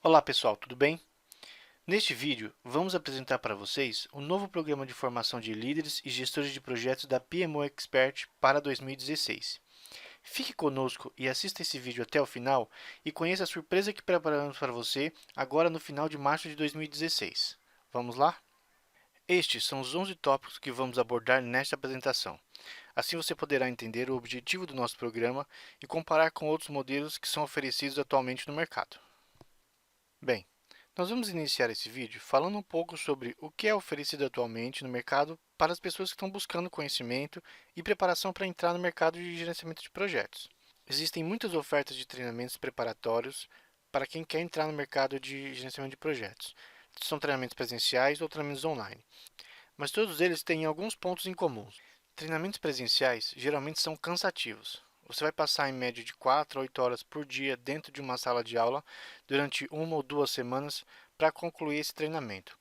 Olá pessoal, tudo bem? Neste vídeo, vamos apresentar para vocês o novo programa de formação de líderes e gestores de projetos da PMO Expert para 2016. Fique conosco e assista esse vídeo até o final e conheça a surpresa que preparamos para você agora no final de março de 2016. Vamos lá? Estes são os 11 tópicos que vamos abordar nesta apresentação. Assim você poderá entender o objetivo do nosso programa e comparar com outros modelos que são oferecidos atualmente no mercado. Bem, nós vamos iniciar esse vídeo falando um pouco sobre o que é oferecido atualmente no mercado para as pessoas que estão buscando conhecimento e preparação para entrar no mercado de gerenciamento de projetos. Existem muitas ofertas de treinamentos preparatórios para quem quer entrar no mercado de gerenciamento de projetos. São treinamentos presenciais ou treinamentos online, mas todos eles têm alguns pontos em comum. Treinamentos presenciais geralmente são cansativos. Você vai passar em média de 4 a 8 horas por dia dentro de uma sala de aula durante uma ou duas semanas para concluir esse treinamento.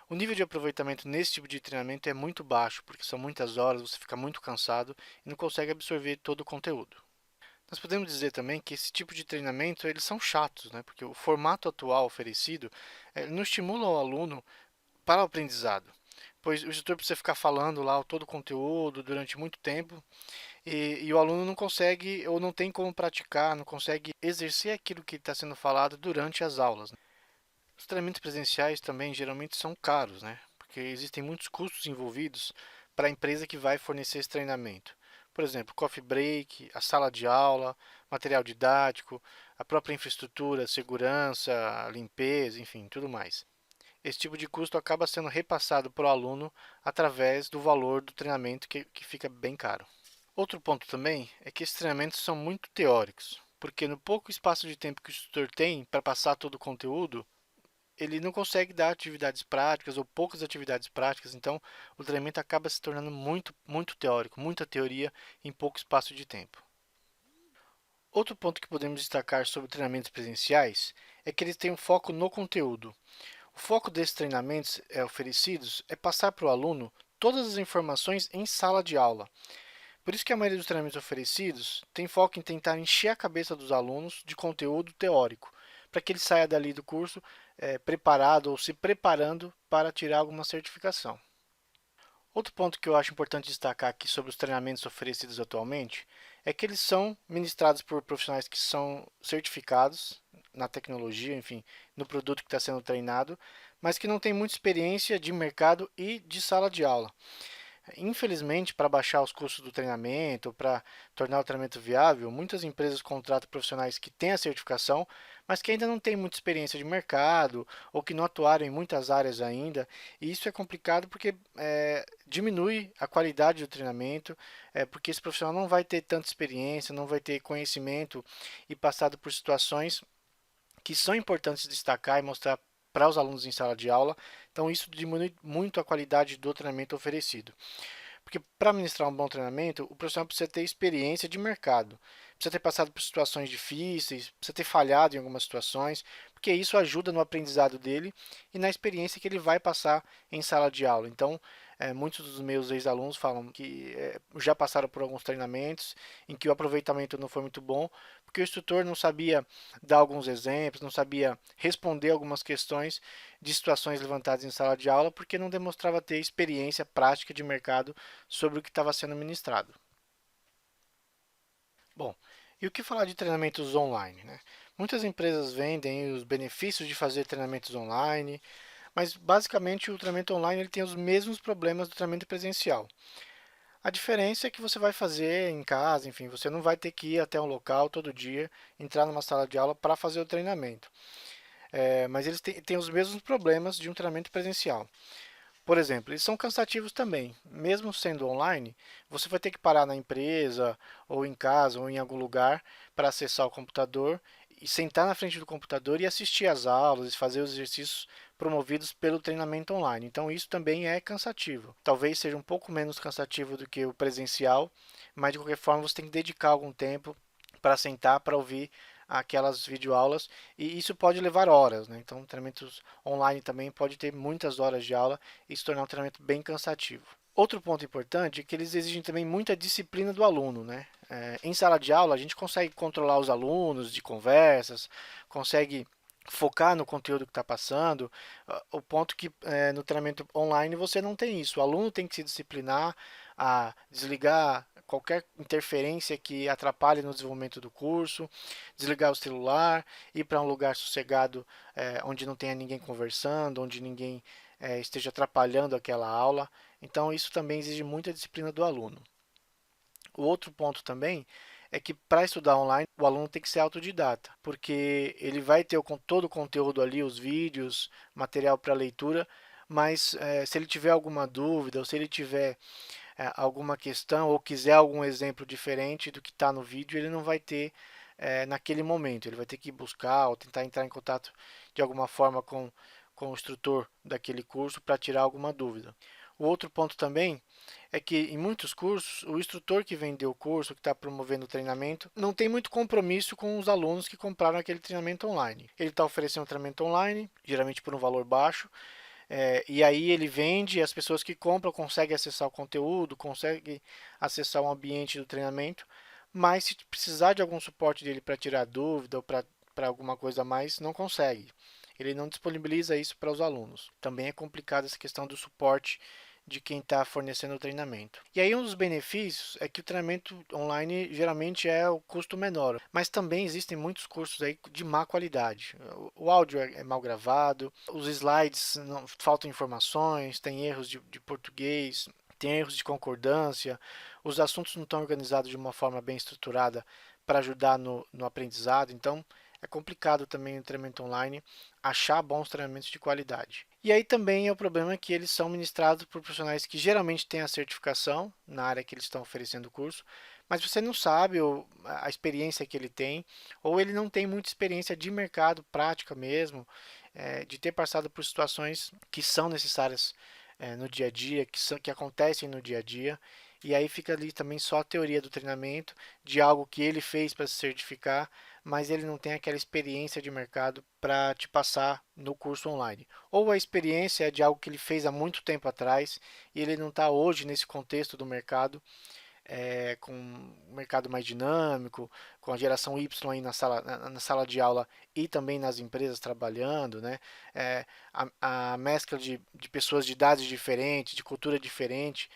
O nível de aproveitamento nesse tipo de treinamento é muito baixo, porque são muitas horas, você fica muito cansado e não consegue absorver todo o conteúdo. Nós podemos dizer também que esse tipo de treinamento eles são chatos, né? Porque o formato atual oferecido não estimula o aluno para o aprendizado, pois o instrutor precisa ficar falando lá todo o conteúdo durante muito tempo e o aluno não consegue ou não tem como praticar, não consegue exercer aquilo que está sendo falado durante as aulas. Os treinamentos presenciais também geralmente são caros, né? Porque existem muitos custos envolvidos para a empresa que vai fornecer esse treinamento. Por exemplo, coffee break, a sala de aula, material didático, a própria infraestrutura, segurança, limpeza, enfim, tudo mais. Esse tipo de custo acaba sendo repassado para o aluno através do valor do treinamento que fica bem caro. Outro ponto também é que esses treinamentos são muito teóricos, porque no pouco espaço de tempo que o instrutor tem para passar todo o conteúdo, ele não consegue dar atividades práticas ou poucas atividades práticas, então o treinamento acaba se tornando muito teórico, muita teoria em pouco espaço de tempo. Outro ponto que podemos destacar sobre treinamentos presenciais é que eles têm um foco no conteúdo. O foco desses treinamentos oferecidos é passar para o aluno todas as informações em sala de aula. Por isso que a maioria dos treinamentos oferecidos tem foco em tentar encher a cabeça dos alunos de conteúdo teórico, para que ele saia dali do curso preparado ou se preparando para tirar alguma certificação. Outro ponto que eu acho importante destacar aqui sobre os treinamentos oferecidos atualmente é que eles são ministrados por profissionais que são certificados na tecnologia, enfim, no produto que está sendo treinado, mas que não têm muita experiência de mercado e de sala de aula. Infelizmente, para baixar os custos do treinamento, para tornar o treinamento viável, muitas empresas contratam profissionais que têm a certificação, mas que ainda não têm muita experiência de mercado ou que não atuaram em muitas áreas ainda. E isso é complicado porque diminui a qualidade do treinamento, porque esse profissional não vai ter tanta experiência, não vai ter conhecimento e passado por situações que são importantes destacar e mostrar para os alunos em sala de aula. Então, isso diminui muito a qualidade do treinamento oferecido. Porque para ministrar um bom treinamento, o profissional precisa ter experiência de mercado, precisa ter passado por situações difíceis, precisa ter falhado em algumas situações, porque isso ajuda no aprendizado dele e na experiência que ele vai passar em sala de aula. Então, muitos dos meus ex-alunos falam que já passaram por alguns treinamentos em que o aproveitamento não foi muito bom, porque o instrutor não sabia dar alguns exemplos, não sabia responder algumas questões de situações levantadas em sala de aula, porque não demonstrava ter experiência prática de mercado sobre o que estava sendo ministrado. Bom, e o que falar de treinamentos online, né? Muitas empresas vendem os benefícios de fazer treinamentos online, mas basicamente o treinamento online ele tem os mesmos problemas do treinamento presencial. A diferença é que você vai fazer em casa, enfim, você não vai ter que ir até um local todo dia, entrar numa sala de aula para fazer o treinamento. Mas eles têm os mesmos problemas de um treinamento presencial. Por exemplo, eles são cansativos também. Mesmo sendo online, você vai ter que parar na empresa, ou em casa, ou em algum lugar para acessar o computador e sentar na frente do computador e assistir às aulas e fazer os exercícios promovidos pelo treinamento online. Então, isso também é cansativo. Talvez seja um pouco menos cansativo do que o presencial, mas de qualquer forma você tem que dedicar algum tempo para sentar para ouvir aquelas videoaulas e isso pode levar horas, né? Então, treinamentos online também pode ter muitas horas de aula e se tornar um treinamento bem cansativo. Outro ponto importante é que eles exigem também muita disciplina do aluno, né? Em sala de aula a gente consegue controlar os alunos de conversas, consegue focar no conteúdo que está passando. O ponto que no treinamento online você não tem isso. O aluno tem que se disciplinar a desligar qualquer interferência que atrapalhe no desenvolvimento do curso, desligar o celular, ir para um lugar sossegado onde não tenha ninguém conversando, onde ninguém esteja atrapalhando aquela aula. Então isso também exige muita disciplina do aluno. O outro ponto também é que para estudar online o aluno tem que ser autodidata, porque ele vai ter todo o conteúdo ali, os vídeos, material para leitura, mas se ele tiver alguma dúvida ou se ele tiver alguma questão ou quiser algum exemplo diferente do que está no vídeo, ele não vai ter naquele momento. Ele vai ter que buscar ou tentar entrar em contato de alguma forma com o instrutor daquele curso para tirar alguma dúvida. O outro ponto também é que em muitos cursos, o instrutor que vendeu o curso, que está promovendo o treinamento, não tem muito compromisso com os alunos que compraram aquele treinamento online. Ele está oferecendo um treinamento online, geralmente por um valor baixo, e aí ele vende, e as pessoas que compram conseguem acessar o conteúdo, conseguem acessar o ambiente do treinamento, mas se precisar de algum suporte dele para tirar dúvida ou para alguma coisa a mais, não consegue. Ele não disponibiliza isso para os alunos. Também é complicado essa questão do suporte de quem está fornecendo o treinamento. E aí um dos benefícios é que o treinamento online geralmente é o custo menor, mas também existem muitos cursos aí de má qualidade. O áudio é mal gravado, os slides não, faltam informações, tem erros de português, tem erros de concordância, os assuntos não estão organizados de uma forma bem estruturada para ajudar no aprendizado, então é complicado também no treinamento online achar bons treinamentos de qualidade. E aí também é o problema que eles são ministrados por profissionais que geralmente têm a certificação na área que eles estão oferecendo o curso, mas você não sabe a experiência que ele tem, ou ele não tem muita experiência de mercado, prática mesmo, de ter passado por situações que são necessárias no dia a dia, que acontecem no dia a dia, e aí fica ali também só a teoria do treinamento, de algo que ele fez para se certificar, mas ele não tem aquela experiência de mercado para te passar no curso online. Ou a experiência é de algo que ele fez há muito tempo atrás e ele não está hoje nesse contexto do mercado, com um mercado mais dinâmico, com a geração Y aí na sala de aula e também nas empresas trabalhando, né? É, a mescla de pessoas de idades diferentes, de cultura diferente.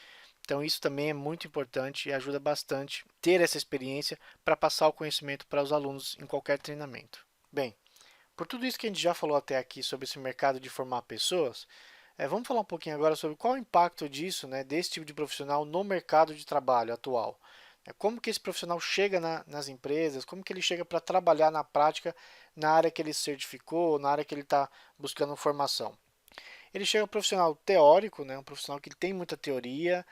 Então isso também é muito importante e ajuda bastante ter essa experiência para passar o conhecimento para os alunos em qualquer treinamento. Bem, por tudo isso que a gente já falou até aqui sobre esse mercado de formar pessoas, vamos falar um pouquinho agora sobre qual é o impacto disso, né, desse tipo de profissional no mercado de trabalho atual. Como que esse profissional chega nas empresas, como que ele chega para trabalhar na prática na área que ele se certificou, na área que ele está buscando formação. Ele chega um profissional teórico, né, um profissional que tem muita teoria,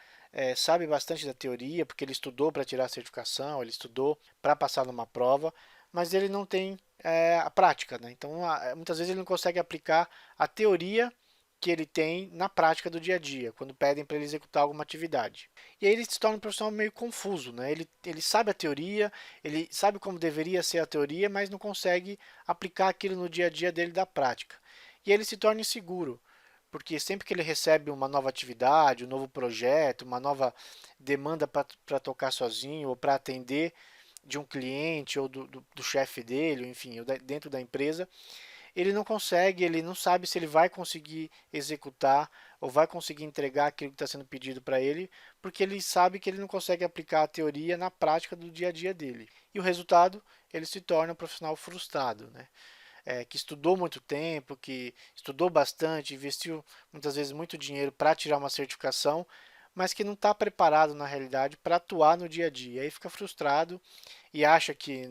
sabe bastante da teoria, porque ele estudou para tirar a certificação, ele estudou para passar numa prova, mas ele não tem a prática, né? Então, muitas vezes ele não consegue aplicar a teoria que ele tem na prática do dia a dia, quando pedem para ele executar alguma atividade. E aí ele se torna um profissional meio confuso, né? Ele sabe a teoria, ele sabe como deveria ser a teoria, mas não consegue aplicar aquilo no dia a dia dele da prática. E ele se torna inseguro, porque sempre que ele recebe uma nova atividade, um novo projeto, uma nova demanda para tocar sozinho ou para atender de um cliente ou do chefe dele, enfim, dentro da empresa, ele não consegue, ele não sabe se ele vai conseguir executar ou vai conseguir entregar aquilo que está sendo pedido para ele, porque ele sabe que ele não consegue aplicar a teoria na prática do dia a dia dele. E o resultado, ele se torna um profissional frustrado, né? Que estudou muito tempo, que estudou bastante, investiu muitas vezes muito dinheiro para tirar uma certificação, mas que não está preparado na realidade para atuar no dia a dia. Aí fica frustrado e acha que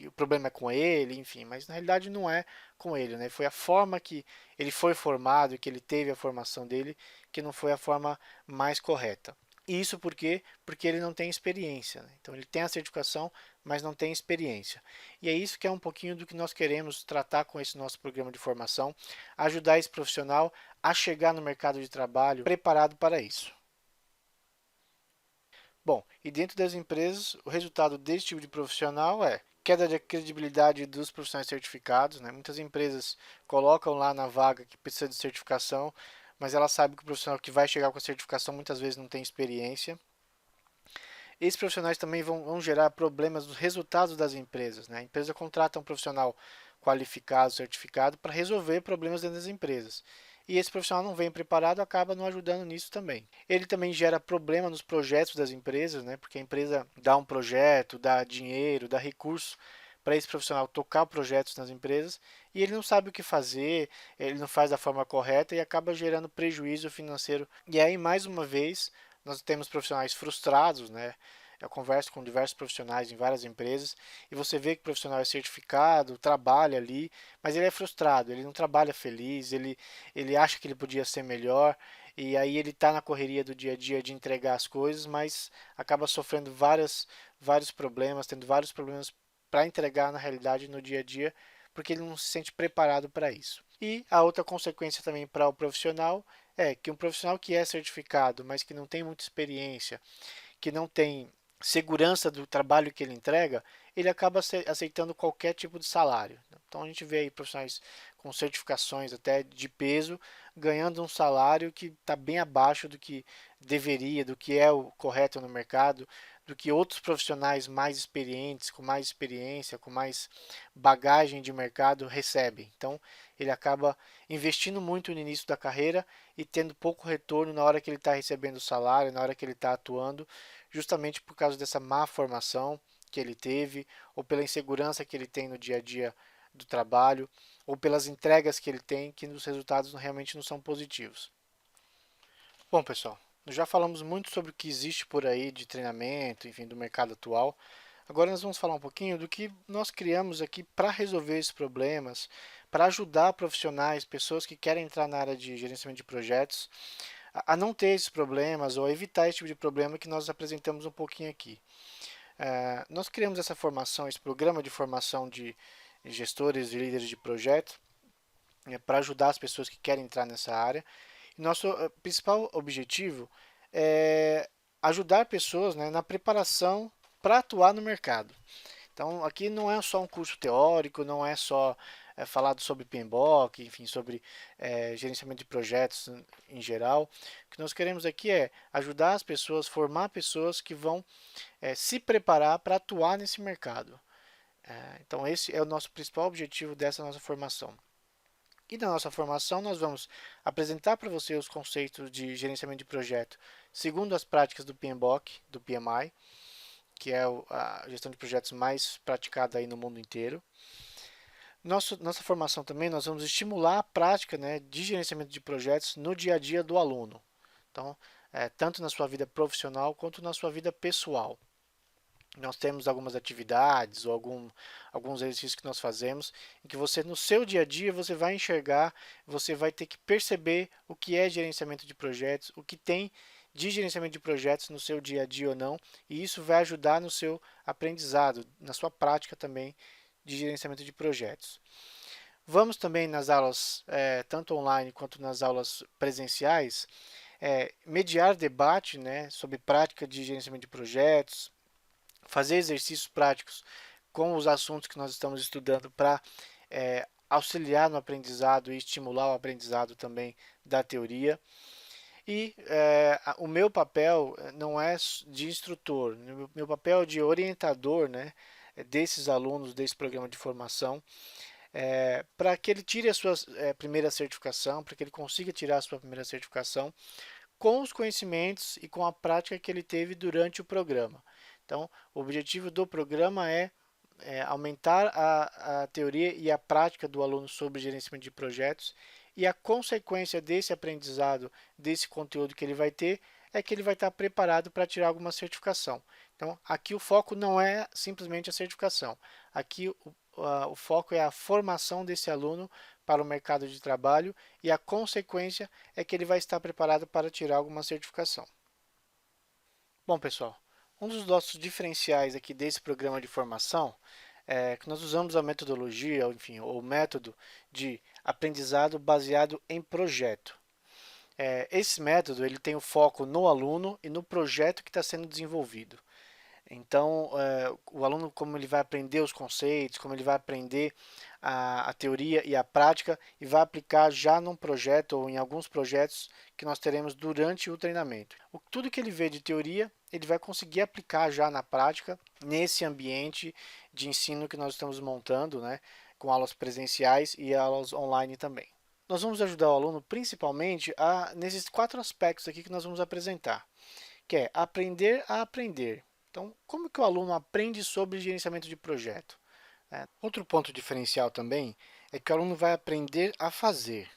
o problema é com ele, enfim, mas na realidade não é com ele, né? Foi a forma que ele foi formado, que ele teve a formação dele, que não foi a forma mais correta. E isso por quê? Porque ele não tem experiência, né? Então ele tem a certificação, mas não tem experiência. E é isso que é um pouquinho do que nós queremos tratar com esse nosso programa de formação, ajudar esse profissional a chegar no mercado de trabalho preparado para isso. Bom, e dentro das empresas, o resultado desse tipo de profissional é queda de credibilidade dos profissionais certificados, né? Muitas empresas colocam lá na vaga que precisa de certificação, mas ela sabe que o profissional que vai chegar com a certificação muitas vezes não tem experiência. Esses profissionais também vão gerar problemas nos resultados das empresas, né? A empresa contrata um profissional qualificado, certificado para resolver problemas dentro das empresas. E esse profissional não vem preparado, acaba não ajudando nisso também. Ele também gera problema nos projetos das empresas, né? Porque a empresa dá um projeto, dá dinheiro, dá recurso para esse profissional tocar projetos nas empresas e ele não sabe o que fazer, ele não faz da forma correta e acaba gerando prejuízo financeiro. E aí, mais uma vez, nós temos profissionais frustrados, né? Eu converso com diversos profissionais em várias empresas e você vê que o profissional é certificado, trabalha ali, mas ele é frustrado, ele não trabalha feliz, ele acha que ele podia ser melhor e aí ele está na correria do dia a dia de entregar as coisas, mas acaba sofrendo vários problemas, tendo vários problemas para entregar na realidade no dia a dia, porque ele não se sente preparado para isso. E a outra consequência também para o profissional é que um profissional que é certificado, mas que não tem muita experiência, que não tem segurança do trabalho que ele entrega, ele acaba aceitando qualquer tipo de salário. Então a gente vê aí profissionais com certificações até de peso ganhando um salário que está bem abaixo do que deveria, do que é o correto no mercado, do que outros profissionais mais experientes, com mais experiência, com mais bagagem de mercado recebem. Então ele acaba investindo muito no início da carreira e tendo pouco retorno na hora que ele está recebendo o salário, na hora que ele está atuando, justamente por causa dessa má formação que ele teve, ou pela insegurança que ele tem no dia a dia do trabalho, ou pelas entregas que ele tem, que os resultados realmente não são positivos. Bom, pessoal, nós já falamos muito sobre o que existe por aí de treinamento, enfim, do mercado atual. Agora nós vamos falar um pouquinho do que nós criamos aqui para resolver esses problemas, para ajudar profissionais, pessoas que querem entrar na área de gerenciamento de projetos, a não ter esses problemas ou a evitar esse tipo de problema que nós apresentamos um pouquinho aqui. Nós criamos essa formação, esse programa de formação de gestores e líderes de projeto, para ajudar as pessoas que querem entrar nessa área. E nosso principal objetivo é ajudar pessoas, né, na preparação para atuar no mercado. Então, aqui não é só um curso teórico, não é só falado sobre PMBOK, enfim, sobre gerenciamento de projetos em geral. O que nós queremos aqui é ajudar as pessoas, formar pessoas que vão se preparar para atuar nesse mercado. Então, esse é o nosso principal objetivo dessa nossa formação. E na nossa formação, nós vamos apresentar para você os conceitos de gerenciamento de projeto segundo as práticas do PMBOK, do PMI, que é a gestão de projetos mais praticada aí no mundo inteiro. Nossa formação também, nós vamos estimular a prática, né, de gerenciamento de projetos no dia a dia do aluno. Então, tanto na sua vida profissional quanto na sua vida pessoal. Nós temos algumas atividades ou alguns exercícios que nós fazemos em que você no seu dia a dia você vai enxergar, você vai ter que perceber o que é gerenciamento de projetos, o que tem de gerenciamento de projetos no seu dia a dia ou não, e isso vai ajudar no seu aprendizado, na sua prática também de gerenciamento de projetos. Vamos também nas aulas, tanto online quanto nas aulas presenciais, mediar debate, né, sobre prática de gerenciamento de projetos, fazer exercícios práticos com os assuntos que nós estamos estudando para auxiliar no aprendizado e estimular o aprendizado também da teoria. E o meu papel não é de instrutor, meu papel é de orientador, né, desses alunos desse programa de formação, para que ele tire a sua primeira certificação, para que ele consiga tirar a sua primeira certificação com os conhecimentos e com a prática que ele teve durante o programa. Então, o objetivo do programa é aumentar a teoria e a prática do aluno sobre gerenciamento de projetos, e a consequência desse aprendizado, desse conteúdo que ele vai ter, é que ele vai estar preparado para tirar alguma certificação. Então, aqui o foco não é simplesmente a certificação. Aqui o foco é a formação desse aluno para o mercado de trabalho, e a consequência é que ele vai estar preparado para tirar alguma certificação. Bom, pessoal, um dos nossos diferenciais aqui desse programa de formação é que nós usamos a metodologia, enfim, o método de aprendizado baseado em projeto. Esse método ele tem o foco no aluno e no projeto que está sendo desenvolvido. Então, o aluno, como ele vai aprender os conceitos, como ele vai aprender a teoria e a prática e vai aplicar já num projeto ou em alguns projetos que nós teremos durante o treinamento. Tudo que ele vê de teoria, ele vai conseguir aplicar já na prática, nesse ambiente de ensino que nós estamos montando, né? com aulas presenciais e aulas online também. Nós vamos ajudar o aluno principalmente nesses 4 aspectos aqui que nós vamos apresentar, que é aprender a aprender. Então, como que o aluno aprende sobre gerenciamento de projeto? Outro ponto diferencial também é que o aluno vai aprender a fazer.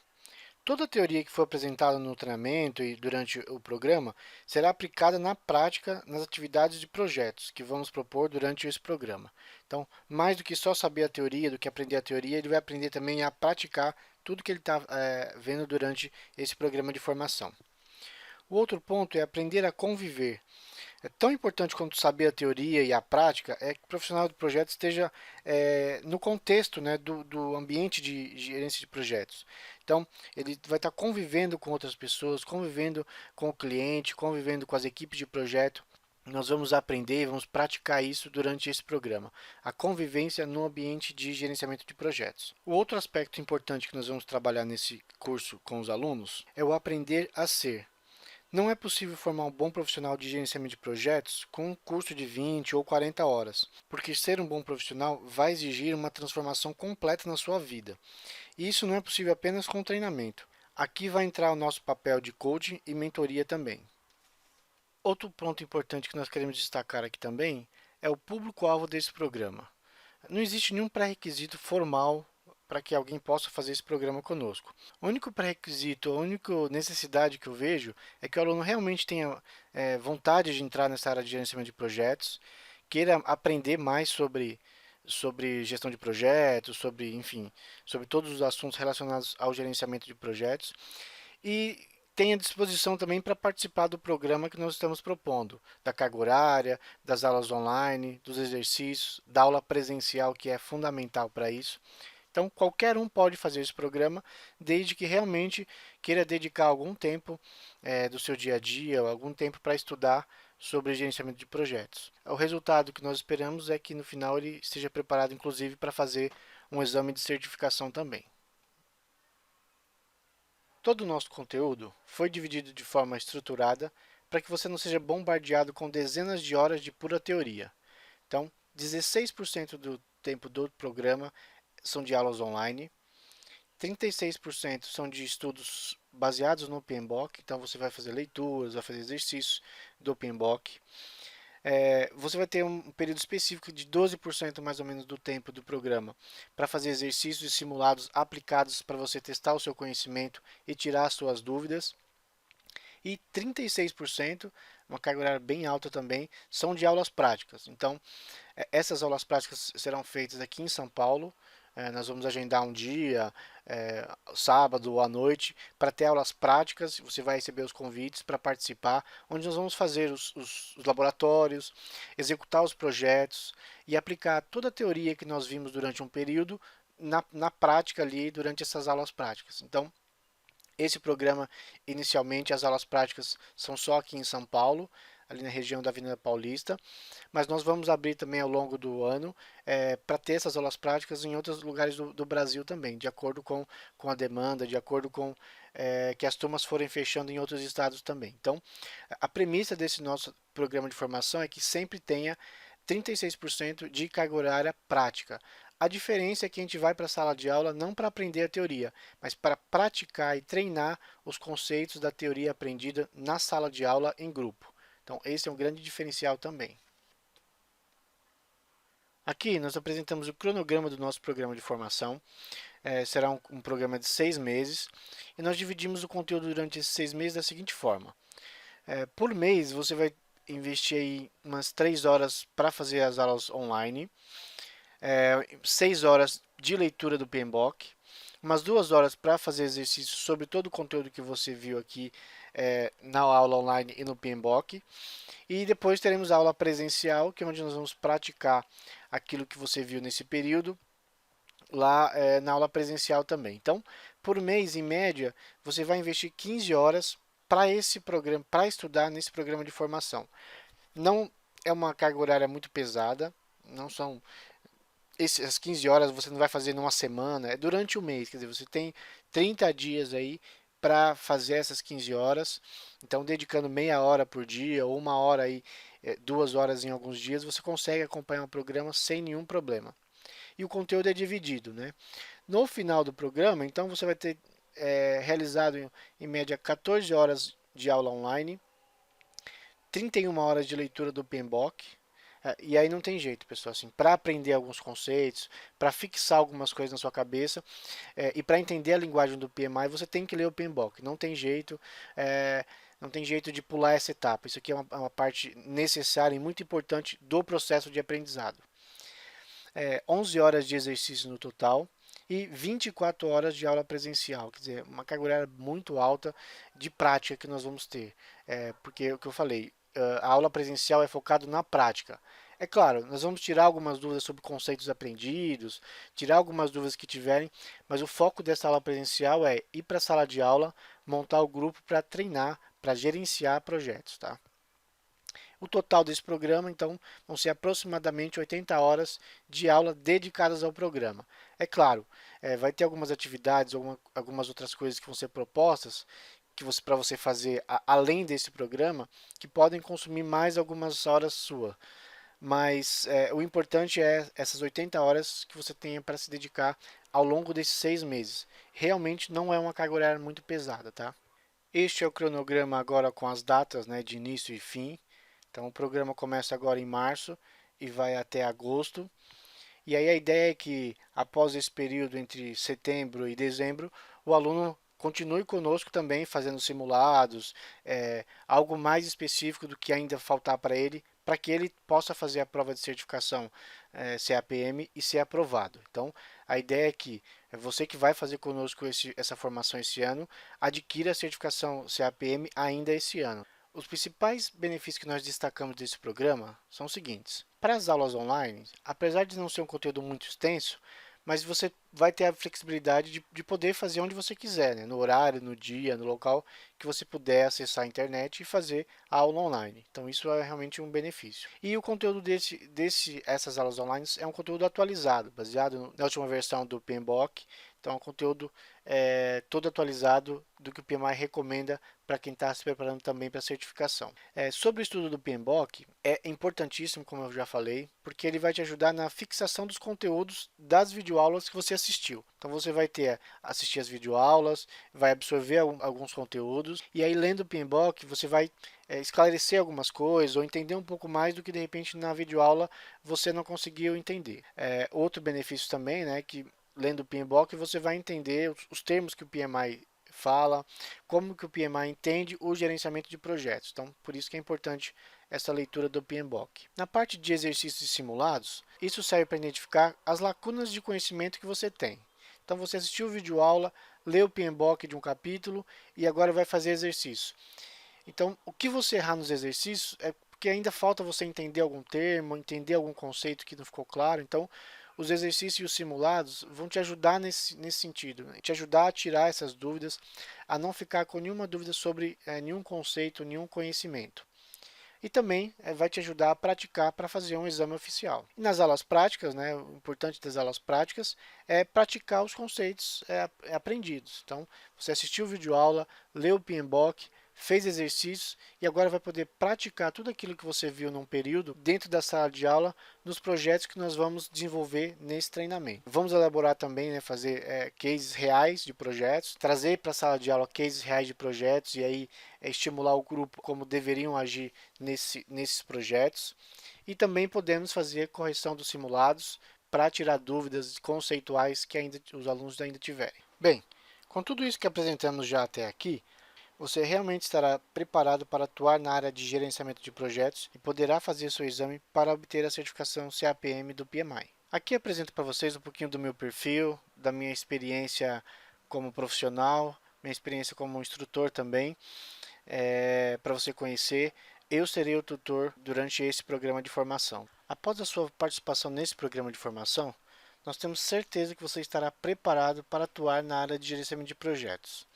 Toda a teoria que for apresentada no treinamento e durante o programa será aplicada na prática nas atividades de projetos que vamos propor durante esse programa. Então, mais do que só saber a teoria, do que aprender a teoria, ele vai aprender também a praticar tudo que ele está vendo durante esse programa de formação. O outro ponto é aprender a conviver. É tão importante quanto saber a teoria e a prática é que o profissional de projeto esteja no contexto, né, do ambiente de gerência de projetos. Então, ele vai estar convivendo com outras pessoas, convivendo com o cliente, convivendo com as equipes de projeto. Nós vamos aprender, vamos praticar isso durante esse programa, a convivência no ambiente de gerenciamento de projetos. O outro aspecto importante que nós vamos trabalhar nesse curso com os alunos é o aprender a ser. Não é possível formar um bom profissional de gerenciamento de projetos com um curso de 20 ou 40 horas, porque ser um bom profissional vai exigir uma transformação completa na sua vida. E isso não é possível apenas com treinamento. Aqui vai entrar o nosso papel de coaching e mentoria também. Outro ponto importante que nós queremos destacar aqui também é o público-alvo desse programa. Não existe nenhum pré-requisito formal para que alguém possa fazer esse programa conosco. O único pré-requisito, a única necessidade que eu vejo é que o aluno realmente tenha vontade de entrar nessa área de gerenciamento de projetos, queira aprender mais sobre gestão de projetos, enfim, sobre todos os assuntos relacionados ao gerenciamento de projetos e tenha disposição também para participar do programa que nós estamos propondo, da carga horária, das aulas online, dos exercícios, da aula presencial, que é fundamental para isso. Então, qualquer um pode fazer esse programa, desde que realmente queira dedicar algum tempo do seu dia a dia, ou algum tempo para estudar sobre gerenciamento de projetos. O resultado que nós esperamos é que no final ele esteja preparado, inclusive, para fazer um exame de certificação também. Todo o nosso conteúdo foi dividido de forma estruturada para que você não seja bombardeado com dezenas de horas de pura teoria. Então, 16% do tempo do programa são de aulas online, 36% são de estudos baseados no PMBOK, então você vai fazer leituras, vai fazer exercícios do PMBOK. Você vai ter um período específico de 12% mais ou menos do tempo do programa para fazer exercícios e simulados aplicados para você testar o seu conhecimento e tirar as suas dúvidas. E 36%, uma carga horária bem alta também, são de aulas práticas. Então, essas aulas práticas serão feitas aqui em São Paulo. Nós vamos agendar um dia, sábado ou à noite, para ter aulas práticas. Você vai receber os convites para participar, onde nós vamos fazer os laboratórios, executar os projetos e aplicar toda a teoria que nós vimos durante um período na prática ali durante essas aulas práticas. Então, esse programa, inicialmente, as aulas práticas são só aqui em São Paulo, ali na região da Avenida Paulista, mas nós vamos abrir também ao longo do ano para ter essas aulas práticas em outros lugares do Brasil também, de acordo com a demanda, de acordo com que as turmas forem fechando em outros estados também. Então, a premissa desse nosso programa de formação é que sempre tenha 36% de carga horária prática. A diferença é que a gente vai para a sala de aula não para aprender a teoria, mas para praticar e treinar os conceitos da teoria aprendida na sala de aula em grupo. Então, esse é um grande diferencial também. Aqui nós apresentamos o cronograma do nosso programa de formação. Será um programa de 6 meses e nós dividimos o conteúdo durante esses 6 meses da seguinte forma. Por mês você vai investir aí umas 3 horas para fazer as aulas online, 6 horas de leitura do PMBOK, umas 2 horas para fazer exercícios sobre todo o conteúdo que você viu aqui na aula online e no PMBOK. E depois teremos a aula presencial, que é onde nós vamos praticar aquilo que você viu nesse período, lá na aula presencial também. Então, por mês, em média, você vai investir 15 horas para esse programa, para estudar nesse programa de formação. Não é uma carga horária muito pesada, não são essas 15 horas você não vai fazer numa semana, é durante o mês, quer dizer, você tem 30 dias aí para fazer essas 15 horas, então dedicando meia hora por dia ou uma hora aí, 2 horas em alguns dias, você consegue acompanhar o programa sem nenhum problema. e o conteúdo é dividido, né? No final do programa, então, você vai ter realizado em média 14 horas de aula online, 31 horas de leitura do PMBOK. E aí não tem jeito, pessoal, assim, para aprender alguns conceitos, para fixar algumas coisas na sua cabeça e para entender a linguagem do PMI, você tem que ler o PMBOK. Não tem jeito, não tem jeito de pular essa etapa. Isso aqui é uma parte necessária e muito importante do processo de aprendizado. 11 horas de exercício no total e 24 horas de aula presencial, quer dizer, uma carga horária muito alta de prática que nós vamos ter, porque o que eu falei, a aula presencial é focado na prática. É claro, nós vamos tirar algumas dúvidas sobre conceitos aprendidos, tirar algumas dúvidas que tiverem, mas o foco dessa aula presencial é ir para a sala de aula, montar o grupo para treinar, para gerenciar projetos, tá? O total desse programa, então, vão ser aproximadamente 80 horas de aula dedicadas ao programa. É claro, vai ter algumas atividades, algumas outras coisas que vão ser propostas para você fazer além desse programa, que podem consumir mais algumas horas sua. Mas o importante é essas 80 horas que você tenha para se dedicar ao longo desses 6 meses. Realmente não é uma carga horária muito pesada, tá? Este é o cronograma agora com as datas, né, de início e fim. Então, o programa começa agora em março e vai até agosto. E aí a ideia é que, após esse período entre setembro e dezembro, o aluno continue conosco também fazendo simulados, algo mais específico do que ainda faltar para que ele possa fazer a prova de certificação CAPM e ser aprovado. Então, a ideia é que você que vai fazer conosco essa formação esse ano, adquira a certificação CAPM ainda esse ano. Os principais benefícios que nós destacamos desse programa são os seguintes. Para as aulas online, apesar de não ser um conteúdo muito extenso, mas você vai ter a flexibilidade de poder fazer onde você quiser, né? No horário, no dia, no local que você puder acessar a internet e fazer a aula online. Então isso é realmente um benefício. E o conteúdo essas aulas online é um conteúdo atualizado, baseado na última versão do PMBOK. Então é um conteúdo todo atualizado do que o PMI recomenda para quem está se preparando também para a certificação. Sobre o estudo do PMBOK, é importantíssimo, como eu já falei, porque ele vai te ajudar na fixação dos conteúdos das videoaulas que você assistiu. Então você vai assistir as videoaulas, vai absorver alguns conteúdos, e aí lendo o PMBOK você vai esclarecer algumas coisas ou entender um pouco mais do que de repente na videoaula você não conseguiu entender. Outro benefício também, né, que lendo o PMBOK você vai entender os termos que o PMI fala, como que o PMI entende o gerenciamento de projetos. Então, por isso que é importante essa leitura do PMBOK. Na parte de exercícios simulados, isso serve para identificar as lacunas de conhecimento que você tem. Então, você assistiu o vídeo aula, leu o PMBOK de um capítulo e agora vai fazer exercício. Então, o que você errar nos exercícios é porque ainda falta você entender algum termo, entender algum conceito que não ficou claro. Então, os exercícios e os simulados vão te ajudar nesse sentido, né? Te ajudar a tirar essas dúvidas, a não ficar com nenhuma dúvida sobre nenhum conceito, nenhum conhecimento. E também vai te ajudar a praticar para fazer um exame oficial. E nas aulas práticas, né, o importante das aulas práticas é praticar os conceitos aprendidos. Então, você assistiu o vídeo aula, leu o PMBOK, fez exercícios e agora vai poder praticar tudo aquilo que você viu num período dentro da sala de aula nos projetos que nós vamos desenvolver nesse treinamento. Vamos elaborar também, né, fazer cases reais de projetos, trazer para a sala de aula cases reais de projetos e aí estimular o grupo como deveriam agir nesses projetos. E também podemos fazer correção dos simulados para tirar dúvidas conceituais que os alunos ainda tiverem. Bem, com tudo isso que apresentamos já até aqui, você realmente estará preparado para atuar na área de gerenciamento de projetos e poderá fazer seu exame para obter a certificação CAPM do PMI. Aqui apresento para vocês um pouquinho do meu perfil, da minha experiência como profissional, minha experiência como instrutor também, para você conhecer. Eu serei o tutor durante esse programa de formação. Após a sua participação nesse programa de formação, nós temos certeza que você estará preparado para atuar na área de gerenciamento de projetos.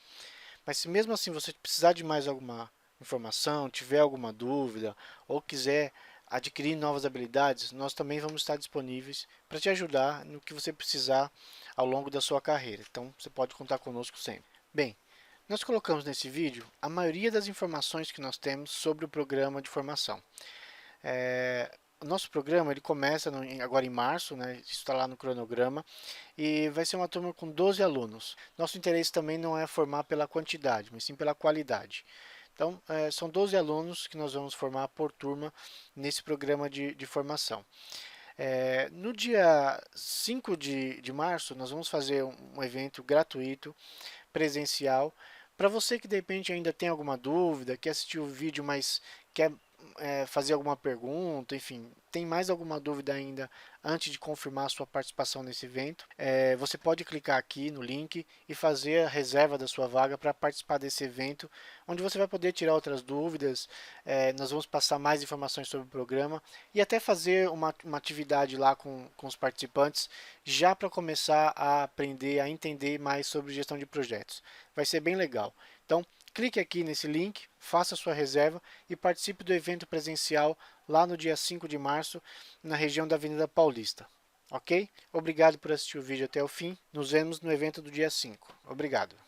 Mas se mesmo assim você precisar de mais alguma informação, tiver alguma dúvida ou quiser adquirir novas habilidades, nós também vamos estar disponíveis para te ajudar no que você precisar ao longo da sua carreira. Então você pode contar conosco sempre. Bem, nós colocamos nesse vídeo a maioria das informações que nós temos sobre o programa de formação. o nosso programa ele começa agora em março, né? Isso está lá no cronograma, e vai ser uma turma com 12 alunos. Nosso interesse também não é formar pela quantidade, mas sim pela qualidade. Então, são 12 alunos que nós vamos formar por turma nesse programa de formação. No dia 5 de março, nós vamos fazer um evento gratuito, presencial. Para você que de repente ainda tem alguma dúvida, quer assistir o vídeo, mas quer fazer alguma pergunta, enfim, tem mais alguma dúvida ainda antes de confirmar a sua participação nesse evento, você pode clicar aqui no link e fazer a reserva da sua vaga para participar desse evento, onde você vai poder tirar outras dúvidas, nós vamos passar mais informações sobre o programa e até fazer uma atividade lá com os participantes, já para começar a aprender, a entender mais sobre gestão de projetos. Vai ser bem legal. Então, clique aqui nesse link, faça sua reserva e participe do evento presencial lá no dia 5 de março, na região da Avenida Paulista. Ok? Obrigado por assistir o vídeo até o fim. Nos vemos no evento do dia 5. Obrigado.